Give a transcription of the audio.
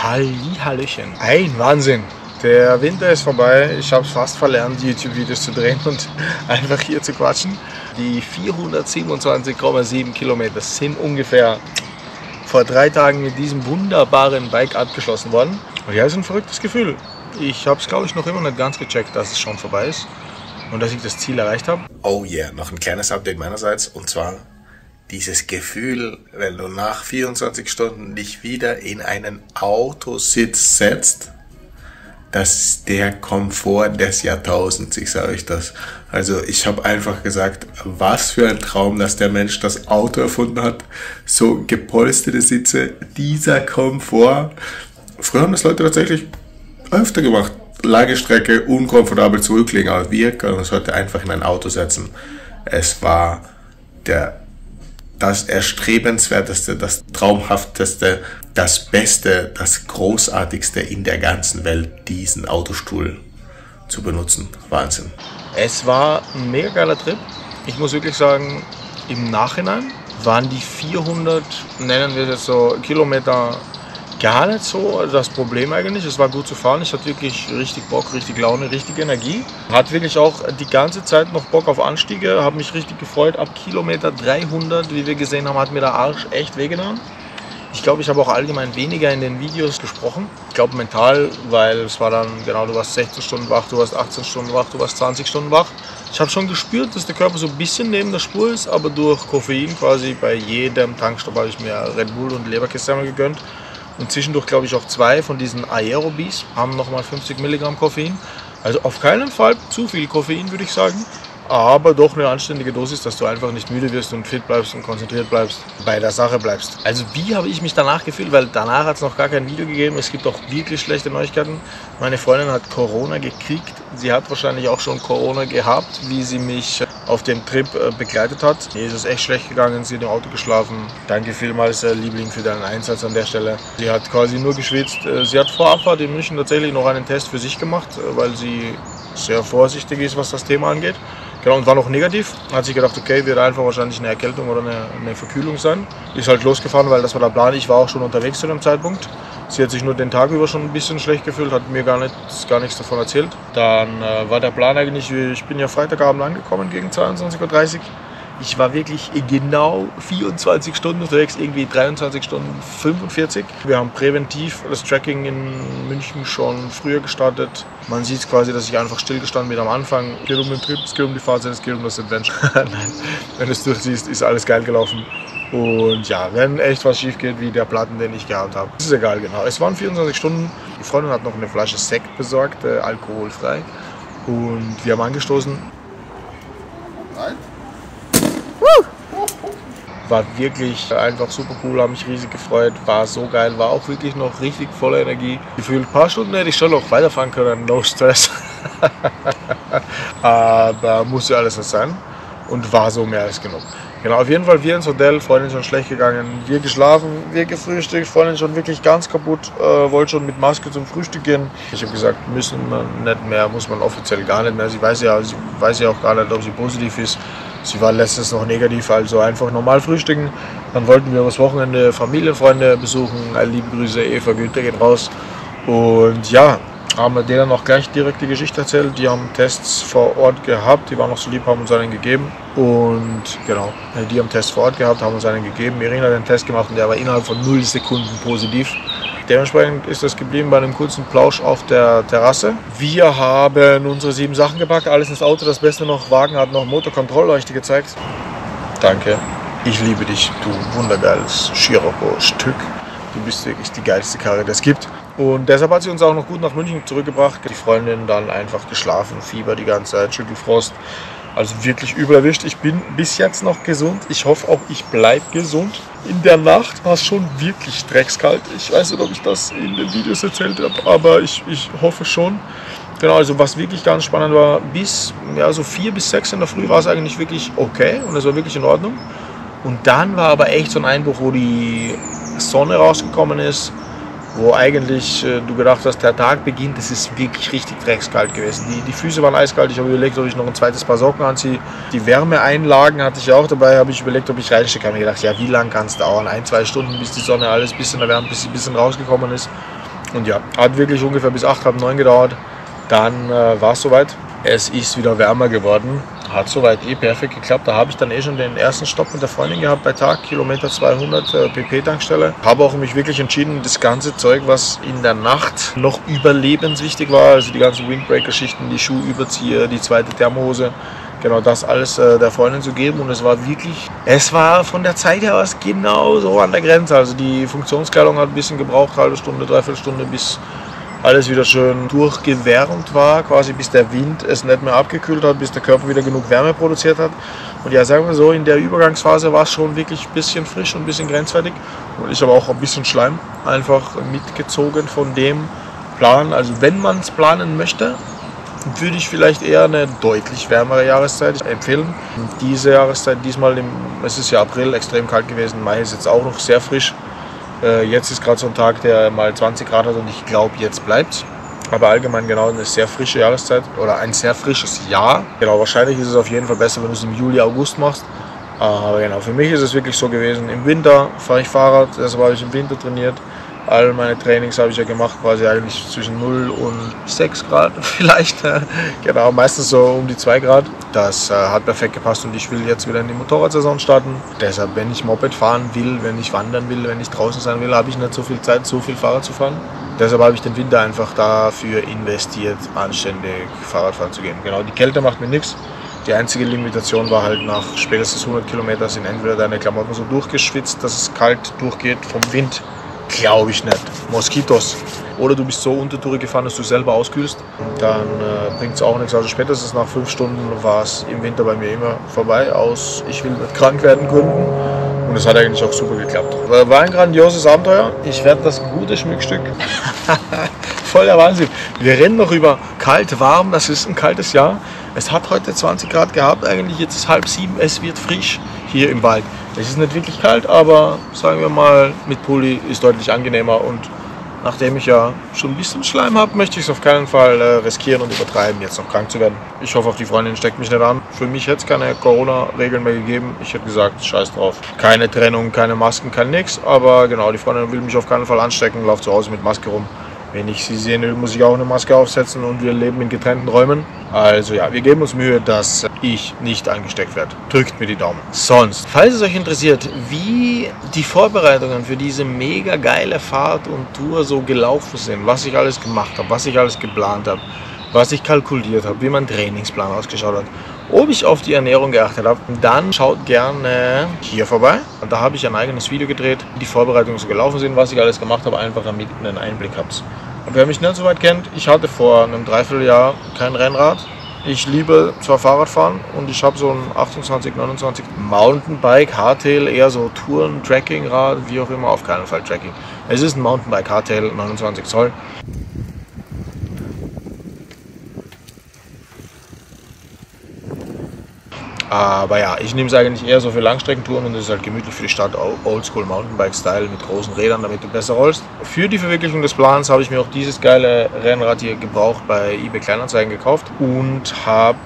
Hallöchen. Ein Wahnsinn. Der Winter ist vorbei. Ich habe fast verlernt, YouTube-Videos zu drehen und einfach hier zu quatschen. Die 427,7 Kilometer sind ungefähr vor 3 Tagen mit diesem wunderbaren Bike abgeschlossen worden. Und ja, ist ein verrücktes Gefühl. Ich habe es, glaube ich, noch immer nicht ganz gecheckt, dass es schon vorbei ist und dass ich das Ziel erreicht habe. Oh yeah, noch ein kleines Update meinerseits, und zwar dieses Gefühl, wenn du nach 24 Stunden dich wieder in einen Autositz setzt. Das ist der Komfort des Jahrtausends, ich sage euch das. Also ich habe einfach gesagt, was für ein Traum, dass der Mensch das Auto erfunden hat. So gepolsterte Sitze, dieser Komfort. Früher haben das Leute tatsächlich öfter gemacht. Lange Strecke, unkomfortabel zurücklegen, aber wir können uns heute einfach in ein Auto setzen. Es war das Erstrebenswerteste, das Traumhafteste, das Beste, das Großartigste in der ganzen Welt, diesen Autostuhl zu benutzen. Wahnsinn. Es war ein mega geiler Trip. Ich muss wirklich sagen, im Nachhinein waren die 400, nennen wir es jetzt so, Kilometer gar nicht so das Problem eigentlich. Es war gut zu fahren. Ich hatte wirklich richtig Bock, richtig Laune, richtig Energie. Hat wirklich auch die ganze Zeit noch Bock auf Anstiege. Habe mich richtig gefreut. Ab Kilometer 300, wie wir gesehen haben, hat mir der Arsch echt wehgetan. Ich glaube, ich habe auch allgemein weniger in den Videos gesprochen. Ich glaube mental, weil es war dann, genau, du warst 16 Stunden wach, du warst 18 Stunden wach, du warst 20 Stunden wach. Ich habe schon gespürt, dass der Körper so ein bisschen neben der Spur ist, aber durch Koffein quasi bei jedem Tankstopp habe ich mir Red Bull und Leberkäse gegönnt. Und zwischendurch, glaube ich, auch 2 von diesen Aerobis haben nochmal 50 Milligramm Koffein. Also auf keinen Fall zu viel Koffein, würde ich sagen. Aber doch eine anständige Dosis, dass du einfach nicht müde wirst und fit bleibst und konzentriert bleibst, bei der Sache bleibst. Also wie habe ich mich danach gefühlt? Weil danach hat es noch gar kein Video gegeben. Es gibt auch wirklich schlechte Neuigkeiten. Meine Freundin hat Corona gekriegt. Sie hat wahrscheinlich auch schon Corona gehabt, wie sie mich auf dem Trip begleitet hat. Mir ist es echt schlecht gegangen, sie hat im Auto geschlafen. Danke vielmals, Liebling, für deinen Einsatz an der Stelle. Sie hat quasi nur geschwitzt. Sie hat vor Abfahrt in München tatsächlich noch einen Test für sich gemacht, weil sie sehr vorsichtig ist, was das Thema angeht. Genau, und war noch negativ. Hat sich gedacht, okay, wird einfach wahrscheinlich eine Erkältung oder eine Verkühlung sein. Ist halt losgefahren, weil das war der Plan. Ich war auch schon unterwegs zu dem Zeitpunkt. Sie hat sich nur den Tag über schon ein bisschen schlecht gefühlt, hat mir gar nichts davon erzählt. Dann war der Plan eigentlich, ich bin ja Freitagabend angekommen gegen 22:30 Uhr. Ich war wirklich genau 24 Stunden unterwegs, irgendwie 23 Stunden 45. Wir haben präventiv das Tracking in München schon früher gestartet. Man sieht quasi, dass ich einfach stillgestanden bin am Anfang. Es geht um den Trip, es geht um die Fahrzeit, es geht um das Adventure. Nein, wenn du es durchsiehst, ist alles geil gelaufen. Und ja, wenn echt was schief geht, wie der Platten, den ich gehabt habe, ist egal, genau. Es waren 24 Stunden. Die Freundin hat noch eine Flasche Sekt besorgt, alkoholfrei. Und wir haben angestoßen. Nein? War wirklich einfach super cool, habe mich riesig gefreut, war so geil, war auch wirklich noch richtig voller Energie. Gefühlt ein paar Stunden hätte ich schon noch weiterfahren können, no stress. Aber muss ja alles nicht sein und war so mehr als genug. Genau, auf jeden Fall wir ins Hotel, Freundin schon schlecht gegangen, wir geschlafen, wir gefrühstückt, Freundin schon wirklich ganz kaputt, wollte schon mit Maske zum Frühstück gehen. Ich habe gesagt, müssen wir nicht mehr, muss man offiziell gar nicht mehr. Sie weiß ja auch gar nicht, ob sie positiv ist. Sie war letztens noch negativ, also einfach normal frühstücken. Dann wollten wir übers Wochenende Familienfreunde besuchen. Liebe Grüße, Eva Günther geht raus. Und ja, haben wir denen auch gleich direkt die Geschichte erzählt. Die haben Tests vor Ort gehabt, die waren noch so lieb, haben uns einen gegeben. Und genau, die haben Tests vor Ort gehabt, haben uns einen gegeben. Irina hat den Test gemacht und der war innerhalb von 0 Sekunden positiv. Dementsprechend ist das geblieben bei einem kurzen Plausch auf der Terrasse. Wir haben unsere 7 Sachen gepackt, alles ins Auto. Das Beste noch, Wagen hat noch Motorkontrollleuchte gezeigt. Danke, ich liebe dich, du wundergeiles Scirocco-Stück. Du bist wirklich die geilste Karre, die es gibt. Und deshalb hat sie uns auch noch gut nach München zurückgebracht. Die Freundin dann einfach geschlafen, Fieber die ganze Zeit, Schüttelfrost. Also wirklich übel erwischt. Ich bin bis jetzt noch gesund. Ich hoffe auch, ich bleibe gesund. In der Nacht war es schon wirklich dreckskalt. Ich weiß nicht, ob ich das in den Videos erzählt habe, aber ich hoffe schon. Genau, also was wirklich ganz spannend war, bis so 4 bis 6 in der Früh war es eigentlich wirklich okay und es war wirklich in Ordnung. Und dann war aber echt so ein Einbruch, wo die Sonne rausgekommen ist, wo eigentlich du gedacht hast, der Tag beginnt, es ist wirklich richtig dreckskalt gewesen. Die Füße waren eiskalt, ich habe überlegt, ob ich noch ein zweites Paar Socken anziehe. Die Wärmeeinlagen hatte ich auch dabei, habe ich überlegt, ob ich reinstecke. Ich habe mir gedacht, ja, wie lange kann es dauern? 1, 2 Stunden, bis die Sonne alles ein bisschen erwärmt, bis sie ein bisschen rausgekommen ist. Und ja, hat wirklich ungefähr bis 8, halb 9 gedauert. Dann war es soweit. Es ist wieder wärmer geworden. Hat soweit perfekt geklappt. Da habe ich dann schon den ersten Stopp mit der Freundin gehabt bei Tag, Kilometer 200, PP-Tankstelle. Habe auch mich wirklich entschieden, das ganze Zeug, was in der Nacht noch überlebenswichtig war, also die ganzen Windbreaker-Schichten, die Schuhüberzieher, die zweite Thermohose, genau das alles der Freundin zu geben. Und es war von der Zeit her aus genau so an der Grenze. Also die Funktionskleidung hat ein bisschen gebraucht, halbe Stunde, dreiviertel Stunde, bis alles wieder schön durchgewärmt war, quasi bis der Wind es nicht mehr abgekühlt hat, bis der Körper wieder genug Wärme produziert hat. Und ja, sagen wir so, in der Übergangsphase war es schon wirklich ein bisschen frisch und ein bisschen grenzwertig. Und ich habe auch ein bisschen Schleim einfach mitgezogen von dem Plan. Also wenn man es planen möchte, würde ich vielleicht eher eine deutlich wärmere Jahreszeit empfehlen. Diese Jahreszeit, es ist ja April, extrem kalt gewesen, Mai ist jetzt auch noch sehr frisch. Jetzt ist gerade so ein Tag, der mal 20 Grad hat und ich glaube, jetzt bleibt. Aber allgemein genau eine sehr frische Jahreszeit oder ein sehr frisches Jahr. Genau, wahrscheinlich ist es auf jeden Fall besser, wenn du es im Juli, August machst. Aber genau, für mich ist es wirklich so gewesen, im Winter fahre ich Fahrrad, deshalb habe ich im Winter trainiert. All meine Trainings habe ich ja gemacht, quasi eigentlich zwischen 0 und 6 Grad vielleicht. Genau, meistens so um die 2 Grad. Das hat perfekt gepasst und ich will jetzt wieder in die Motorradsaison starten. Deshalb, wenn ich Moped fahren will, wenn ich wandern will, wenn ich draußen sein will, habe ich nicht so viel Zeit, so viel Fahrrad zu fahren. Deshalb habe ich den Winter einfach dafür investiert, anständig Fahrrad fahren zu gehen. Genau, die Kälte macht mir nichts. Die einzige Limitation war halt, nach spätestens 100 Kilometern sind entweder deine Klamotten so durchgeschwitzt, dass es kalt durchgeht vom Wind. Glaube ich nicht. Moskitos. Oder du bist so untertourig gefahren, dass du selber auskühlst. Dann bringt es auch nichts. Also spätestens nach 5 Stunden war es im Winter bei mir immer vorbei, aus ich will nicht krank werden Gründen. Und es hat eigentlich auch super geklappt. War ein grandioses Abenteuer. Ich werde das gute Schmuckstück. Voll der Wahnsinn. Wir rennen noch über kalt, warm. Das ist ein kaltes Jahr. Es hat heute 20 Grad gehabt. Eigentlich jetzt ist 6:30. Es wird frisch hier im Wald. Es ist nicht wirklich kalt, aber sagen wir mal, mit Pulli ist deutlich angenehmer. Und nachdem ich ja schon ein bisschen Schleim habe, möchte ich es auf keinen Fall riskieren und übertreiben, jetzt noch krank zu werden. Ich hoffe, auch die Freundin steckt mich nicht an. Für mich hätte es keine Corona-Regeln mehr gegeben. Ich hätte gesagt, scheiß drauf. Keine Trennung, keine Masken, kein nix. Aber genau, die Freundin will mich auf keinen Fall anstecken, laufe zu Hause mit Maske rum. Wenn ich sie sehe, muss ich auch eine Maske aufsetzen und wir leben in getrennten Räumen. Also ja, wir geben uns Mühe, dass ich nicht angesteckt werde. Drückt mir die Daumen. Sonst, falls es euch interessiert, wie die Vorbereitungen für diese mega geile Fahrt und Tour so gelaufen sind, was ich alles gemacht habe, was ich alles geplant habe, was ich kalkuliert habe, wie mein Trainingsplan ausgeschaut hat, ob ich auf die Ernährung geachtet habe, dann schaut gerne hier vorbei. Und da habe ich ein eigenes Video gedreht, wie die Vorbereitungen so gelaufen sind, was ich alles gemacht habe, einfach damit ihr einen Einblick habt. Und wer mich nicht so weit kennt, ich hatte vor einem Dreivierteljahr kein Rennrad. Ich liebe zwar Fahrradfahren und ich habe so ein 28, 29 Mountainbike, Hardtail, eher so Touren, Trekkingrad, wie auch immer, auf keinen Fall Trekking. Es ist ein Mountainbike, Hardtail, 29 Zoll. Aber ja, ich nehme es eigentlich eher so für Langstreckentouren und es ist halt gemütlich für die Stadt, Oldschool Mountainbike-Style mit großen Rädern, damit du besser rollst. Für die Verwirklichung des Plans habe ich mir auch dieses geile Rennrad hier gebraucht bei eBay Kleinanzeigen gekauft und habe